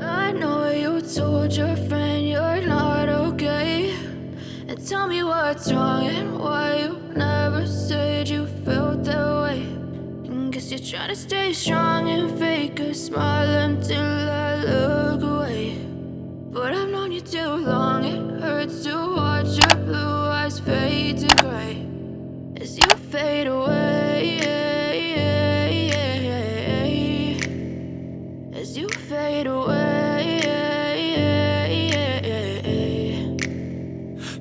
I know you told your friend you're not okay, and tell me what's wrong and why you never said you felt that way. And guess you're trying to stay strong and fake a smile until I look away. But I've known you too long, it hurts to watch your blue eyes fade to gray as you fade away, as you fade away.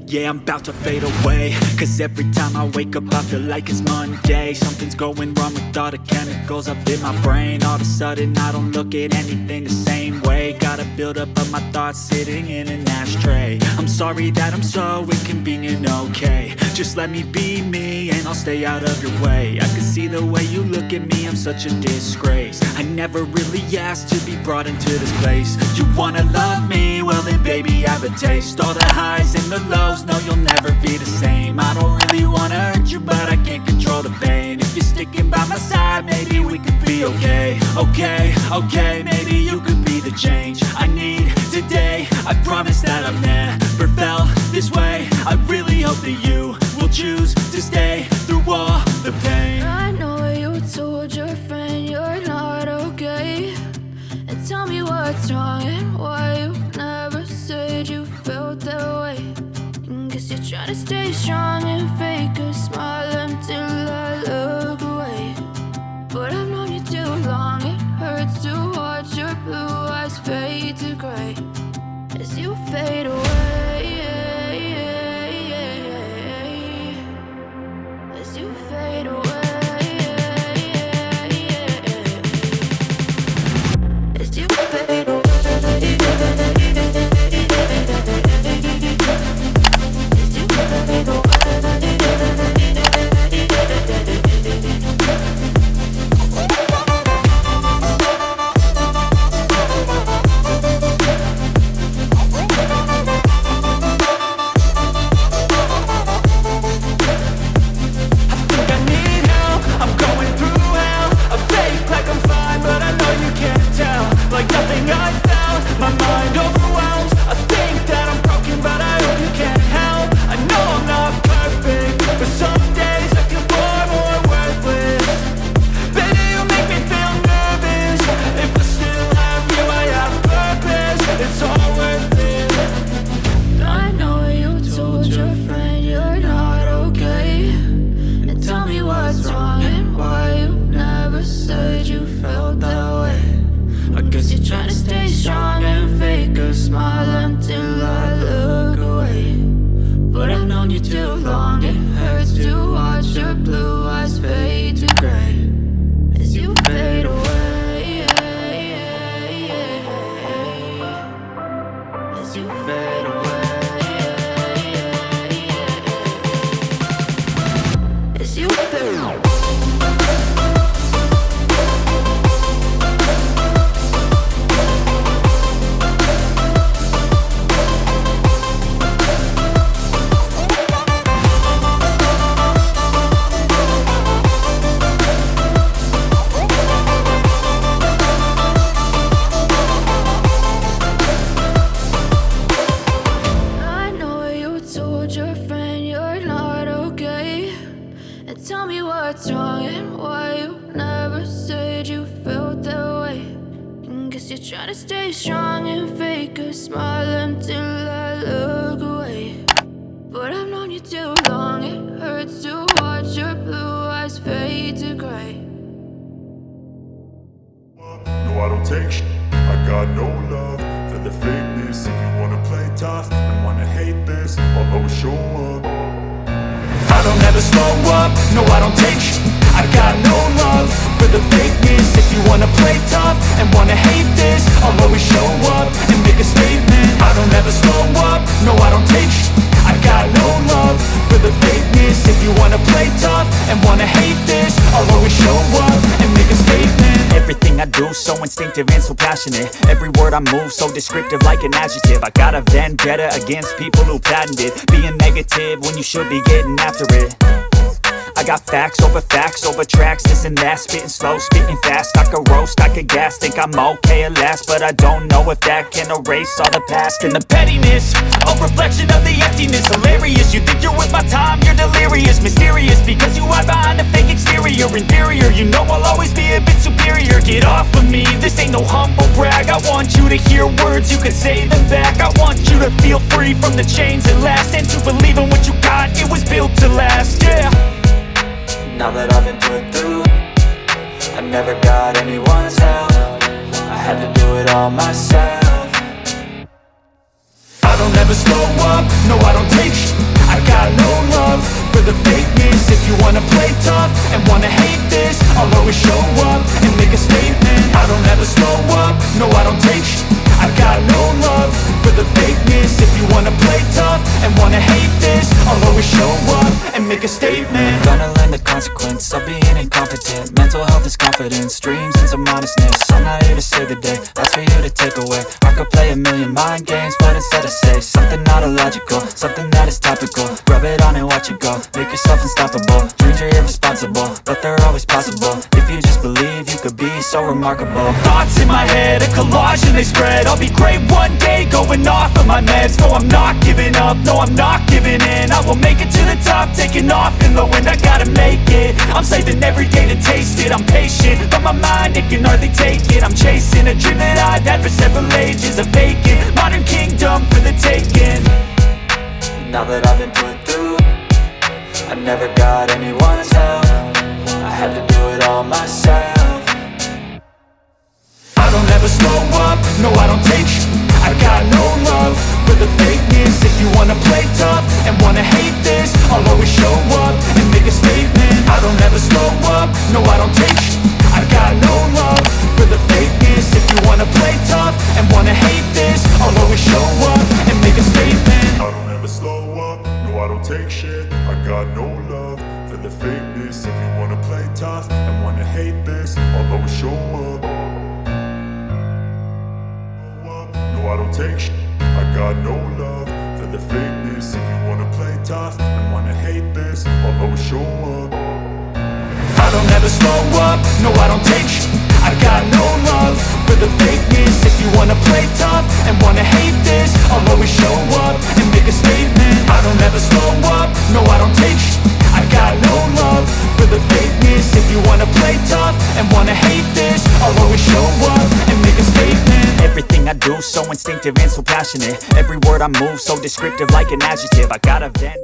Yeah, I'm about to fade away, cause every time I wake up I feel like it's Monday. Something's going wrong with all the chemicals up in my brain. All of a sudden I don't look at anything the same way. Got a buildup of my thoughts sitting in an ashtray. I'm sorry that I'm so inconvenient, okay. Just let me be me and I'll stay out of your way. I can see the way you look at me, I'm such a disgrace. I never really asked to be brought into this place. You wanna love me? Well then baby have a taste. All the highs and the lows, no you'll never be the same. I don't really wanna hurt you but I can't control the pain. If you're sticking by my side maybe we could be okay. Okay, maybe you could be the change I need today. I promise that I've never felt this way. I really hope that you will choose to stay through all the pain. I know you told your friend you're not okay, and tell me what's wrong and why you never said you felt that way. And guess you're trying to stay strong and fake a smile until I look away. But I've known you too long, it hurts to watch your blue eyes fade to gray as you fade away, as you fade away, as you fade away. And so passionate, every word I move so descriptive like an adjective. I got a vendetta against people who patented being negative when you should be getting after it. I got facts over tracks, this and that, spitting slow, spitting fast. I could roast, I could gas, think I'm okay at last, but I don't know if that can erase all the past. And the pettiness, a reflection of the emptiness. Hilarious, you think you're with my time, you're delirious. Mysterious, because you hide behind a fake exterior. Inferior, you know I'll always be a bit superior. Get off of me, this ain't no humble brag. I want you to hear words, you can say them back. I want you to feel free from the chains at last, and to believe in what you got, it was built to last, yeah. Now that I've been put through, I never got anyone's help, I had to do it all myself. I don't ever slow up, no I don't take sh**. I got no love for the fakeness. If you wanna play tough and wanna hate this, I'll always show up and make a statement. I don't ever slow up, no I don't take sh**. I got no love for the fakeness. If you wanna play tough and wanna hate this, I'll always show up and make a statement. Gonna learn the consequence of being incompetent. Mental health is confidence, dreams and some honestness. I'm not here to save the day, that's for you to take away. I could play a million mind games, but instead I say something not illogical, something that is topical. Rub it on and watch it go, make yourself unstoppable. Dreams are irresponsible, but they're always possible. If you just believe, you could be so remarkable. Thoughts in my head, a collage and they spread. I'll be great one day, going off of my meds. No, I'm not giving up, no, I'm not giving in. I will make it to the top, taking off in the wind. I gotta make it, I'm saving every day to taste it. I'm patient, but my mind, it can hardly take it. I'm chasing a dream that I've had for several ages. A vacant, modern kingdom for the taking. Now that I've been put through, I never got anyone's help, I had to do it all myself. I don't ever slow up, no I don't take sh**. I got no love for the fakeness. If you wanna play tough and wanna hate this, I'll always show up and make a statement. I don't ever slow up, no I don't take sh**. I got no love for the fakeness. If you wanna play tough and wanna hate this, I'll always show up and make a statement. I don't ever slow up, no I don't take shit. I got no love for the fakeness. If you wanna play tough and wanna hate this, I'll always show up. No, I don't take sh**. I got no love for the fakeness. If you wanna play tough and wanna hate this, I'll always show up. I don't ever slow up, no I don't take sh**. I got no love for the fakeness. If you wanna play tough and wanna hate this, I'll always show up and make a statement. I don't ever slow up, no I don't take sh**. I got no love for the fakeness. If you wanna play tough and wanna hate this, I'll always show up and make a statement. Everything I do so instinctive and so passionate. Every word I move so descriptive like an adjective. I gotta vent.